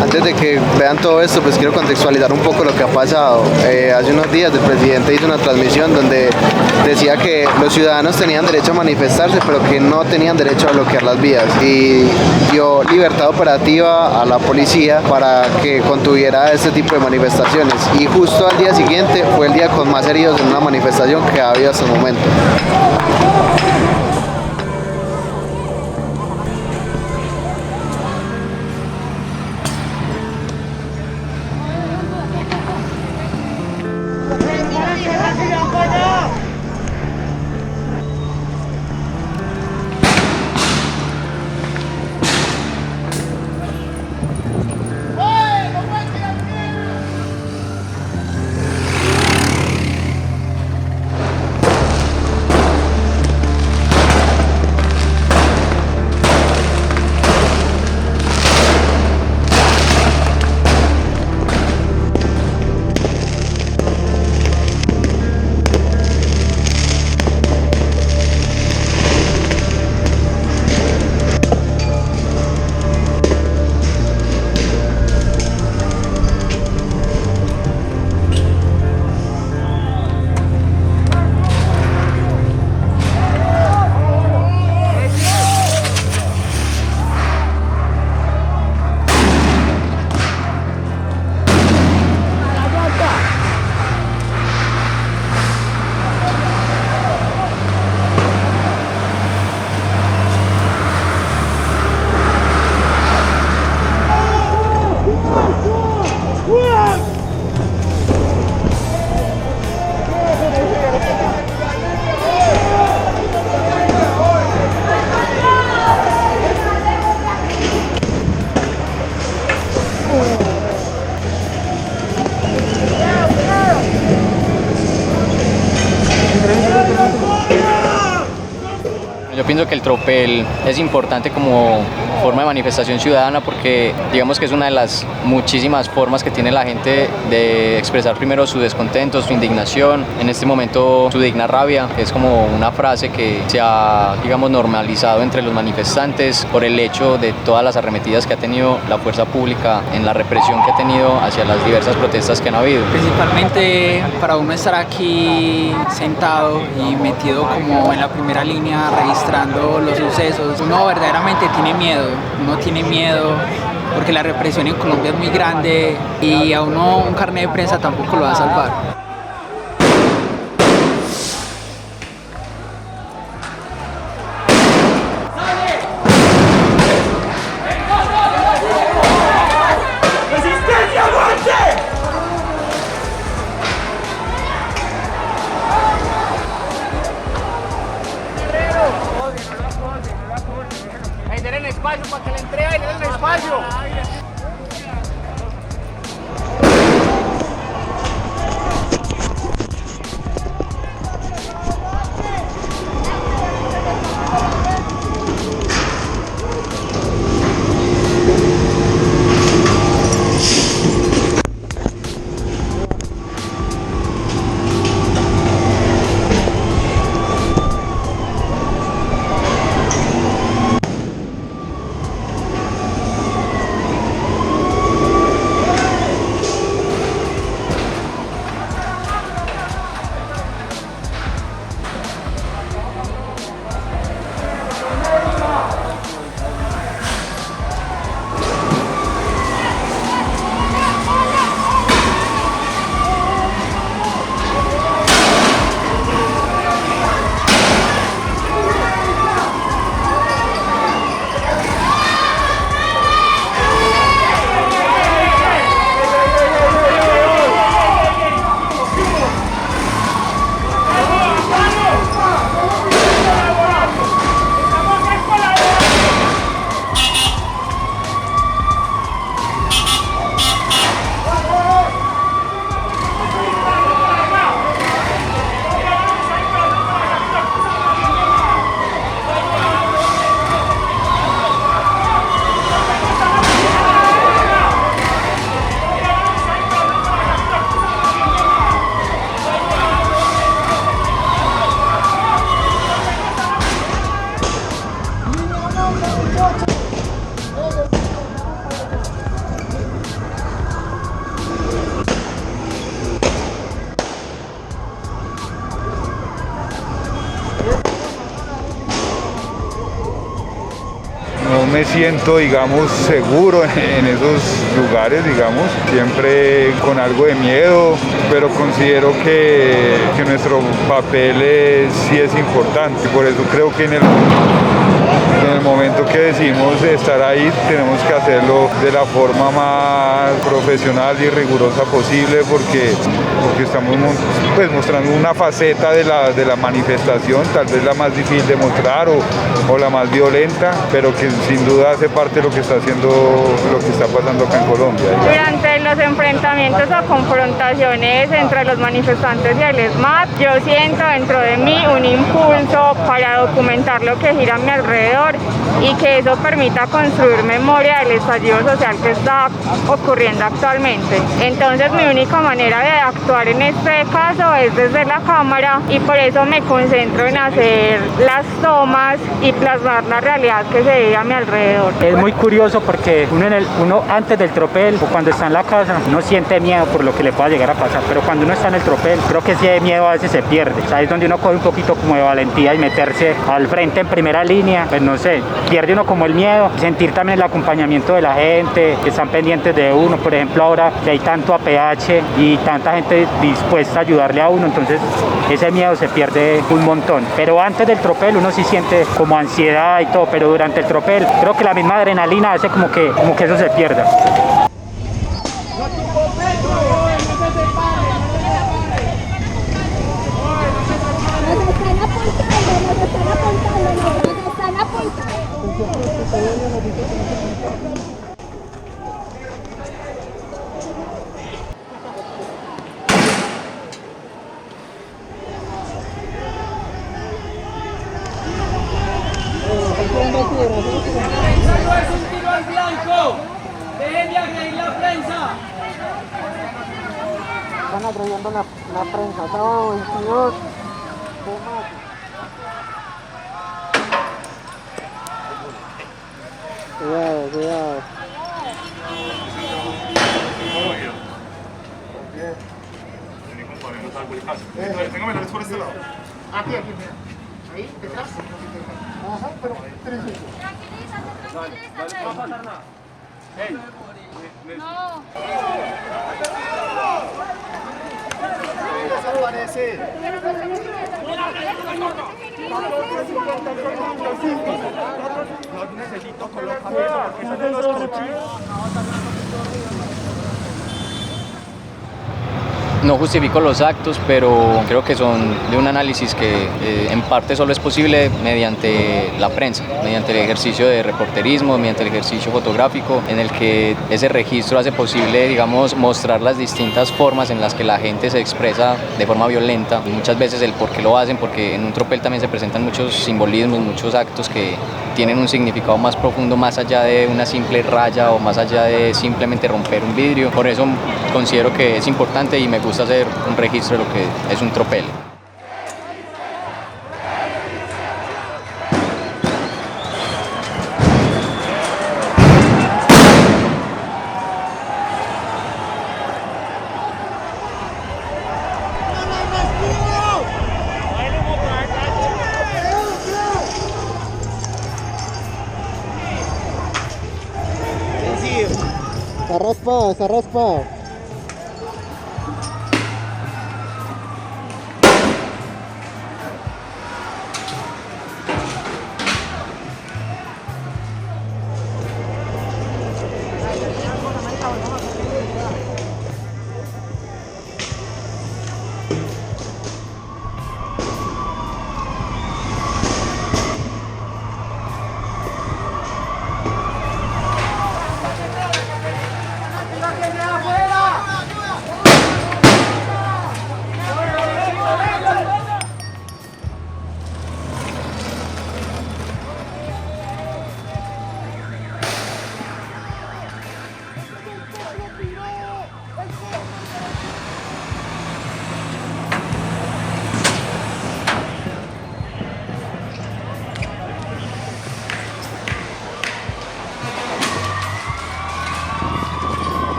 Antes de que vean todo esto, pues quiero contextualizar un poco lo que ha pasado. Hace unos días el presidente hizo una transmisión donde decía que los ciudadanos tenían derecho a manifestarse, pero que no tenían derecho a bloquear las vías, y dio libertad operativa a la policía para que contuviera este tipo de manifestaciones. Y justo al día siguiente fue el día con más heridos en una manifestación que ha habido hasta el momento. Yo pienso que el tropel es importante como forma de manifestación ciudadana porque digamos que es una de las muchísimas formas que tiene la gente de expresar primero su descontento, su indignación, en este momento su digna rabia, que es como una frase que se ha, digamos, normalizado entre los manifestantes por el hecho de todas las arremetidas que ha tenido la fuerza pública en la represión que ha tenido hacia las diversas protestas que han habido. Principalmente para uno estar aquí sentado y metido como en la primera línea registrando los sucesos, uno verdaderamente tiene miedo porque la represión en Colombia es muy grande y a uno un carnet de prensa tampoco lo va a salvar. Denle espacio para que le entregue, denle espacio. No me siento, digamos, seguro en esos lugares, digamos, siempre con algo de miedo, pero considero que nuestro papel sí es importante. Por eso creo que en el momento que decidimos estar ahí, tenemos que hacerlo de la forma más profesional y rigurosa posible, porque estamos pues, mostrando una faceta de la manifestación, tal vez la más difícil de mostrar o la más violenta, pero que sin duda hace parte de lo que está pasando acá en Colombia. Durante los enfrentamientos o confrontaciones entre los manifestantes y el SMAT, yo siento dentro de mí un impulso para documentar lo que gira a mi alrededor y que eso permita construir memoria del estallido social que está ocurriendo actualmente. Entonces mi única manera de actuar en este caso es desde la cámara, y por eso me concentro en hacer las tomas y plasmar la realidad que se vive a mi alrededor. Es muy curioso porque uno antes del tropel o cuando está en la casa uno siente miedo por lo que le pueda llegar a pasar, pero cuando uno está en el tropel creo que ese miedo a veces se pierde. O sea, es donde uno coge un poquito como de valentía y meterse al frente en primera línea, pues no sé, pierde uno como el miedo, sentir también el acompañamiento de la gente que están pendientes de uno. Por ejemplo, ahora que hay tanto APH y tanta gente dispuesta a ayudarle a uno, entonces ese miedo se pierde un montón. Pero antes del tropel uno sí siente como ansiedad y todo, pero durante el tropel creo que la misma adrenalina hace como que eso se pierda. ¡Es un tiro al blanco! ¡Dejen de agredir la prensa! Están agrediendo la prensa, sábado 22 de mayo. Cuidado, cuidado. Tengo menores por este lado. Aquí, mira. Ahí, detrás. Ajá, pero 3 segundos. No va a pasar nada. No. Desaparece. Necesito colocar eso porque salen los cochinos. No justifico los actos, pero creo que son de un análisis que en parte solo es posible mediante la prensa, mediante el ejercicio de reporterismo, mediante el ejercicio fotográfico, en el que ese registro hace posible, digamos, mostrar las distintas formas en las que la gente se expresa de forma violenta. Y muchas veces el por qué lo hacen, porque en un tropel también se presentan muchos simbolismos, muchos actos que tienen un significado más profundo, más allá de una simple raya o más allá de simplemente romper un vidrio. Por eso considero que es importante y me gusta hacer un registro de lo que es un tropel. Se ha raspado.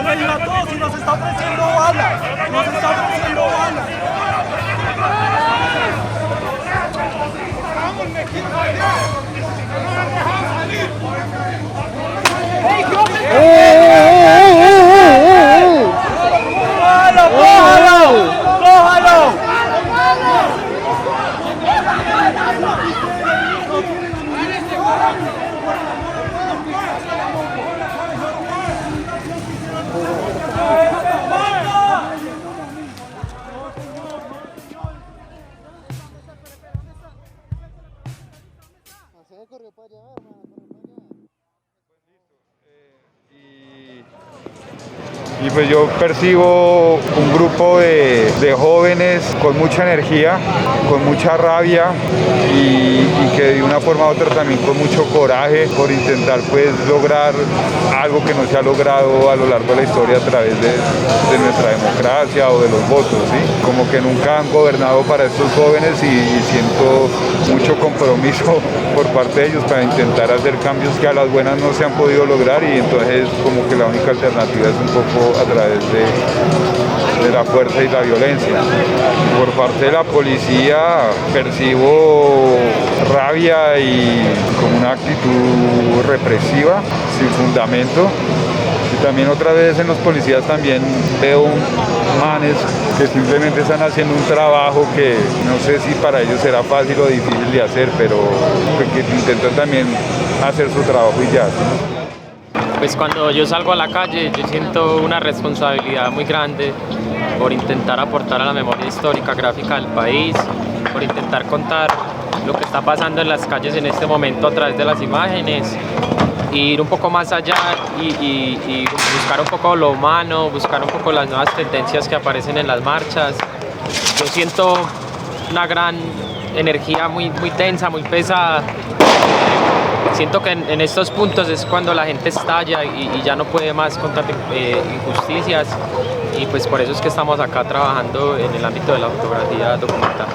venir a todos y nos está ofreciendo balas. Nos está ofreciendo balas. ¡Cójalo, cójalo! ¡Cójalo! Y pues yo percibo un grupo de jóvenes con mucha energía, con mucha rabia y que de una forma u otra también con mucho coraje por intentar pues lograr algo que no se ha logrado a lo largo de la historia a través de nuestra democracia o de los votos, ¿sí? Como que nunca han gobernado para estos jóvenes y siento mucho compromiso por parte de ellos para intentar hacer cambios que a las buenas no se han podido lograr y entonces como que la única alternativa es un poco a través de la fuerza y la violencia. Por parte de la policía percibo rabia y como una actitud represiva, sin fundamento. Y también otra vez en los policías también veo manes que simplemente están haciendo un trabajo que no sé si para ellos será fácil o difícil de hacer, pero que intentan también hacer su trabajo y ya, ¿sí? Pues cuando yo salgo a la calle yo siento una responsabilidad muy grande por intentar aportar a la memoria histórica gráfica del país, por intentar contar lo que está pasando en las calles en este momento a través de las imágenes, e ir un poco más allá y buscar un poco lo humano, buscar un poco las nuevas tendencias que aparecen en las marchas. Yo siento una gran energía muy tensa, muy pesada. Siento que en estos puntos es cuando la gente estalla y ya no puede más contar injusticias y pues por eso es que estamos acá trabajando en el ámbito de la fotografía documental.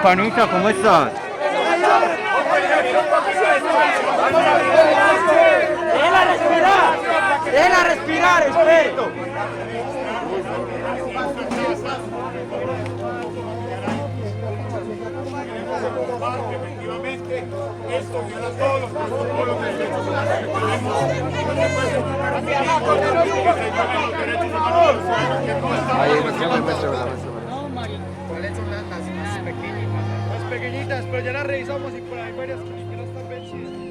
panita, ¿cómo estás? Déjala respirar, experto. Efectivamente, esto viola todos los protocolos de derechos humanos que tenemos. ¿Cuáles son las pequeñitas? Las pequeñitas, pero ya las revisamos y por ahí varias que ni siquiera están vencidas.